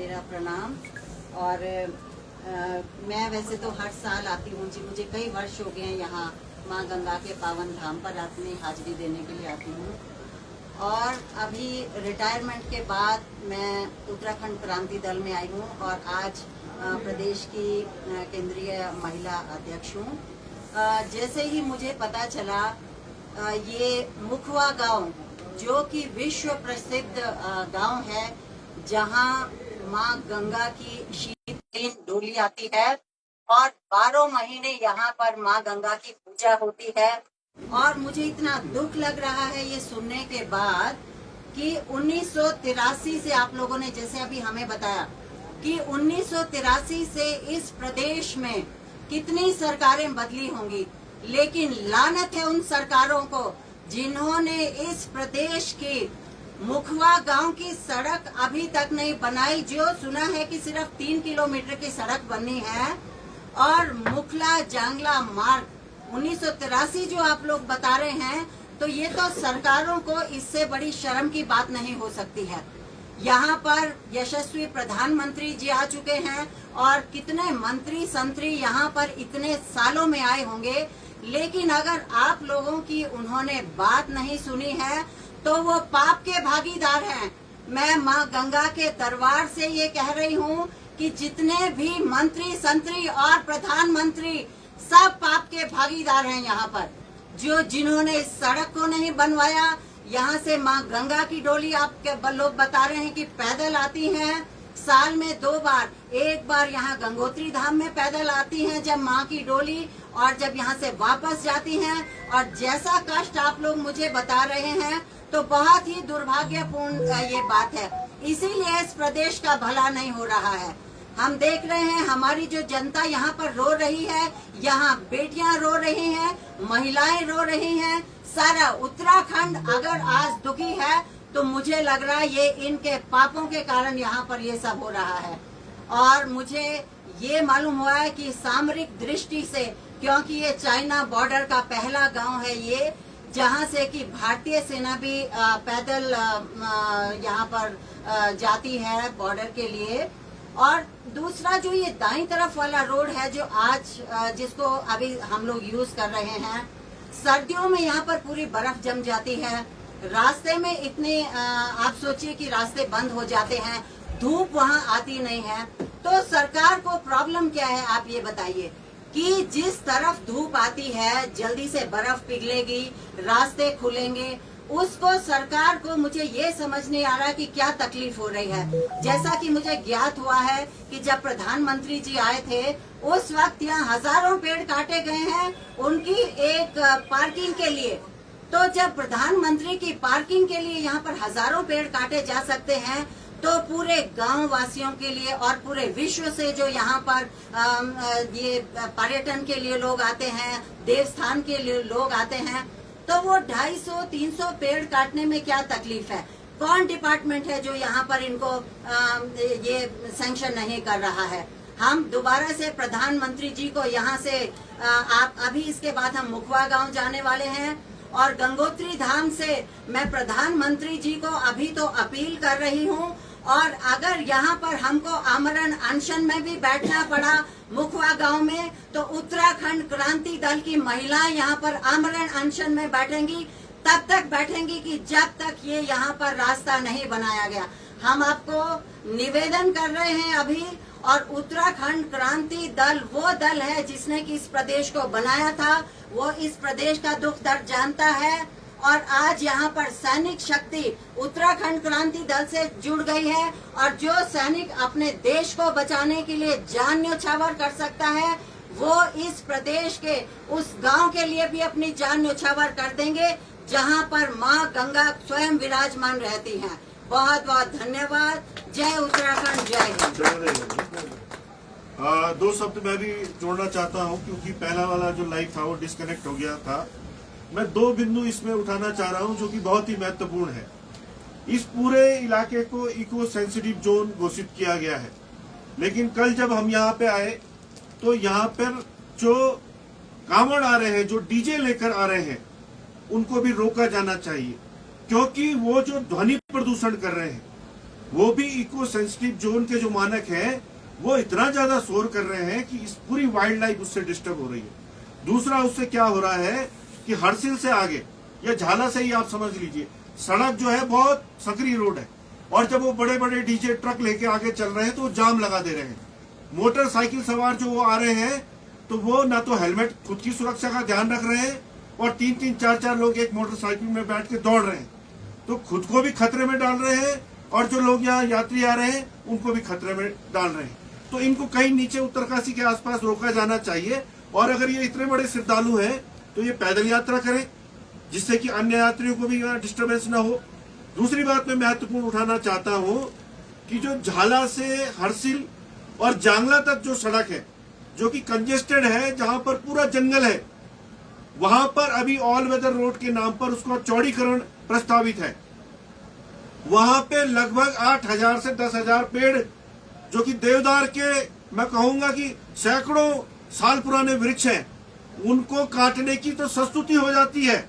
मेरा प्रणाम। और मैं वैसे तो हर साल आती हूँ जी, मुझे कई वर्ष हो गए हैं यहाँ माँ गंगा के पावन धाम पर अपनी हाजिरी देने के लिए आती हूँ। और अभी रिटायरमेंट के बाद मैं उत्तराखंड क्रांति दल में आई हूँ और आज प्रदेश की केंद्रीय महिला अध्यक्ष हूँ। जैसे ही मुझे पता चला ये मुखवा गांव जो कि विश्व प्रसिद्ध गांव है, जहां मां गंगा की शीतकालीन डोली आती है और 12 महीने यहाँ पर मां गंगा की पूजा होती है। और मुझे इतना दुख लग रहा है ये सुनने के बाद कि 1983 से, आप लोगों ने जैसे अभी हमें बताया कि 1983 से इस प्रदेश में कितनी सरकारें बदली होंगी, लेकिन लानत है उन सरकारों को जिन्होंने इस प्रदेश की मुखवा गांव की सड़क अभी तक नहीं बनाई। जो सुना है कि सिर्फ 3 किलोमीटर की सड़क बनी है। और मुखला जांगला मार्ग 1983 जो आप लोग बता रहे हैं, तो ये तो सरकारों को इससे बड़ी शर्म की बात नहीं हो सकती है। यहाँ पर यशस्वी प्रधानमंत्री जी आ चुके हैं और कितने मंत्री संतरी यहाँ पर इतने सालों में आए होंगे, लेकिन अगर आप लोगों की उन्होंने बात नहीं सुनी है तो वो पाप के भागीदार हैं। मैं माँ गंगा के दरबार से ये कह रही हूँ कि जितने भी मंत्री संतरी और प्रधानमंत्री सब पाप के भागीदार हैं यहाँ पर, जिन्होंने इस सड़क को नहीं बनवाया। यहाँ से माँ गंगा की डोली आपके लोग बता रहे हैं कि पैदल आती हैं साल में 2 बार, एक बार यहाँ गंगोत्री धाम में पैदल आती हैं जब माँ की डोली, और जब यहाँ से वापस जाती हैं। और जैसा कष्ट आप लोग मुझे बता रहे हैं तो बहुत ही दुर्भाग्यपूर्ण ये बात है। इसीलिए इस प्रदेश का भला नहीं हो रहा है। हम देख रहे हैं हमारी जो जनता यहाँ पर रो रही है, यहाँ बेटियां रो रही हैं, महिलाएं रो रही हैं, सारा उत्तराखंड अगर आज दुखी है तो मुझे लग रहा है ये इनके पापों के कारण यहाँ पर ये सब हो रहा है। और मुझे ये मालूम हुआ है कि सामरिक दृष्टि से, क्योंकि ये चाइना बॉर्डर का पहला गांव है ये, जहां से कि भारतीय सेना भी पैदल यहाँ पर जाती है बॉर्डर के लिए। और दूसरा जो ये दाईं तरफ वाला रोड है जो आज जिसको अभी हम लोग यूज कर रहे हैं, सर्दियों में यहाँ पर पूरी बर्फ जम जाती है। रास्ते में इतने आप सोचिए कि रास्ते बंद हो जाते हैं, धूप वहाँ आती नहीं है। तो सरकार को प्रॉब्लम क्या है आप ये बताइए कि जिस तरफ धूप आती है जल्दी से बर्फ पिघलेगी, रास्ते खुलेंगे, उसको सरकार को मुझे ये समझ नहीं आ रहा कि क्या तकलीफ हो रही है। जैसा कि मुझे ज्ञात हुआ है कि जब प्रधानमंत्री जी आए थे उस वक्त यहाँ हजारों पेड़ काटे गए हैं उनकी एक पार्किंग के लिए। तो जब प्रधानमंत्री की पार्किंग के लिए यहाँ पर हजारों पेड़ काटे जा सकते हैं, तो पूरे गांव वासियों के लिए और पूरे विश्व से जो यहाँ पर ये पर्यटन के लिए लोग आते हैं, देवस्थान के लिए लोग आते हैं, तो वो 250-300 पेड़ काटने में क्या तकलीफ है। कौन डिपार्टमेंट है जो यहाँ पर इनको ये सैंक्शन नहीं कर रहा है। हम दोबारा से प्रधानमंत्री जी को यहाँ से आप अभी इसके बाद हम मुखवा गांव जाने वाले हैं और गंगोत्री धाम से मैं प्रधानमंत्री जी को अभी तो अपील कर रही हूँ, और अगर यहाँ पर हमको आमरण अनशन में भी बैठना पड़ा मुखवा गांव में, तो उत्तराखंड क्रांति दल की महिलाएं यहाँ पर आमरण अनशन में बैठेंगी, तब तक बैठेंगी कि जब तक ये यहाँ पर रास्ता नहीं बनाया गया। हम आपको निवेदन कर रहे हैं अभी, और उत्तराखंड क्रांति दल वो दल है जिसने कि इस प्रदेश को बनाया था, वो इस प्रदेश का दुख दर्द जानता है। और आज यहाँ पर सैनिक शक्ति उत्तराखंड क्रांति दल से जुड़ गई है, और जो सैनिक अपने देश को बचाने के लिए जान न्योछावर कर सकता है, वो इस प्रदेश के उस गांव के लिए भी अपनी जान न्योछावर कर देंगे जहाँ पर माँ गंगा स्वयं विराजमान रहती हैं। बहुत बहुत धन्यवाद। जय उत्तराखंड, जय हिंद। 2 शब्द मैं भी जोड़ना चाहता हूं, क्योंकि पहला वाला जो लाइव था वो डिस्कनेक्ट हो गया था। मैं 2 बिंदु इसमें उठाना चाह रहा हूं जो कि बहुत ही महत्वपूर्ण है। इस पूरे इलाके को इको सेंसिटिव जोन घोषित किया गया है, लेकिन कल जब हम यहाँ पे आए तो यहाँ पर जो कांवड़ आ रहे हैं, जो डीजे लेकर आ रहे हैं, उनको भी रोका जाना चाहिए, क्योंकि वो जो ध्वनि प्रदूषण कर रहे हैं वो भी इको सेंसिटिव जोन के जो मानक हैं वो इतना ज्यादा शोर कर रहे हैं कि इस पूरी वाइल्ड लाइफ उससे डिस्टर्ब हो रही है। दूसरा उससे क्या हो रहा है कि हरसिल से आगे या झाला से ही आप समझ लीजिए, सड़क जो है बहुत सकरी रोड है, और जब वो बड़े बड़े डीजे ट्रक लेके आगे चल रहे हैं तो वो जाम लगा दे रहे हैं। मोटरसाइकिल सवार जो वो आ रहे हैं तो वो ना तो हेलमेट, खुद की सुरक्षा का ध्यान रख रहे हैं, और 3-3, 4-4 लोग एक मोटरसाइकिल में बैठ के दौड़ रहे हैं, तो खुद को भी खतरे में डाल रहे हैं और जो लोग यहाँ यात्री आ रहे हैं उनको भी खतरे में डाल रहे हैं। तो इनको कहीं नीचे उत्तरकाशी के आसपास रोका जाना चाहिए, और अगर ये इतने बड़े श्रद्धालु हैं तो ये पैदल यात्रा करें जिससे कि अन्य यात्रियों को भी यहाँ डिस्टर्बेंस ना हो। दूसरी बात मैं महत्वपूर्ण उठाना चाहता हूँ कि जो झाला से हरसिल और जांगला तक जो सड़क है जो कि कंजेस्टेड है, जहां पर पूरा जंगल है, वहां पर अभी ऑल वेदर रोड के नाम पर उसका चौड़ीकरण प्रस्तावित है। वहां पे लगभग 8,000 से 10,000 पेड़ जो कि देवदार के, मैं कहूंगा कि सैकड़ों साल पुराने वृक्ष हैं, उनको काटने की तो संस्तुति हो जाती है,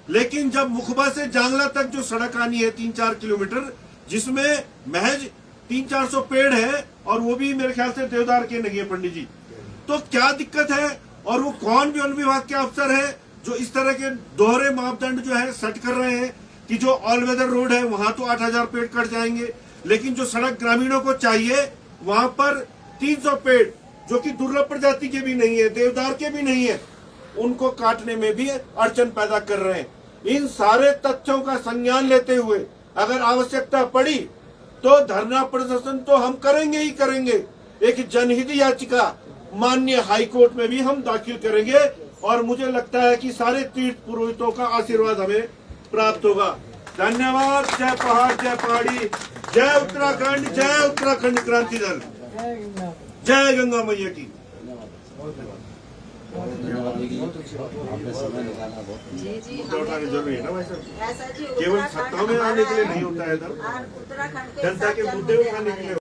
लेकिन जब मुखबा से जांगला तक जो सड़क आनी है 3-4 किलोमीटर, जिसमें महज 300-400 पेड़ है और वो भी मेरे ख्याल से देवदार के नहीं है पंडित जी, तो क्या दिक्कत है? और वो कौन भी वन विभाग के अफसर है जो इस तरह के दोहरे मापदंड जो है सेट कर रहे हैं कि जो ऑल वेदर रोड है वहां तो 8,000 पेड़ कट जाएंगे, लेकिन जो सड़क ग्रामीणों को चाहिए वहां पर 300 पेड़ जो कि दुर्लभ प्रजाति के भी नहीं है, देवदार के भी नहीं है, उनको काटने में भी अड़चन पैदा कर रहे हैं। इन सारे तथ्यों का संज्ञान लेते हुए अगर आवश्यकता पड़ी तो धरना प्रदर्शन तो हम करेंगे ही करेंगे। एक जनहित याचिका माननीय हाईकोर्ट में भी हम दाखिल करेंगे, और मुझे लगता है कि सारे तीर्थ पुरोहितों का आशीर्वाद हमें प्राप्त होगा। धन्यवाद। जय पहाड़, जय पहाड़ी, जय उत्तराखंड क्रांति दल, जय गंगा मैया की। आपने समय निकाला जी उठाने जरूरी है ना भाई साहब, ऐसा जी केवल सत्ता में आने के लिए नहीं होता है इधर, उत्तराखंड जनता के मुद्दे उठाने के लिए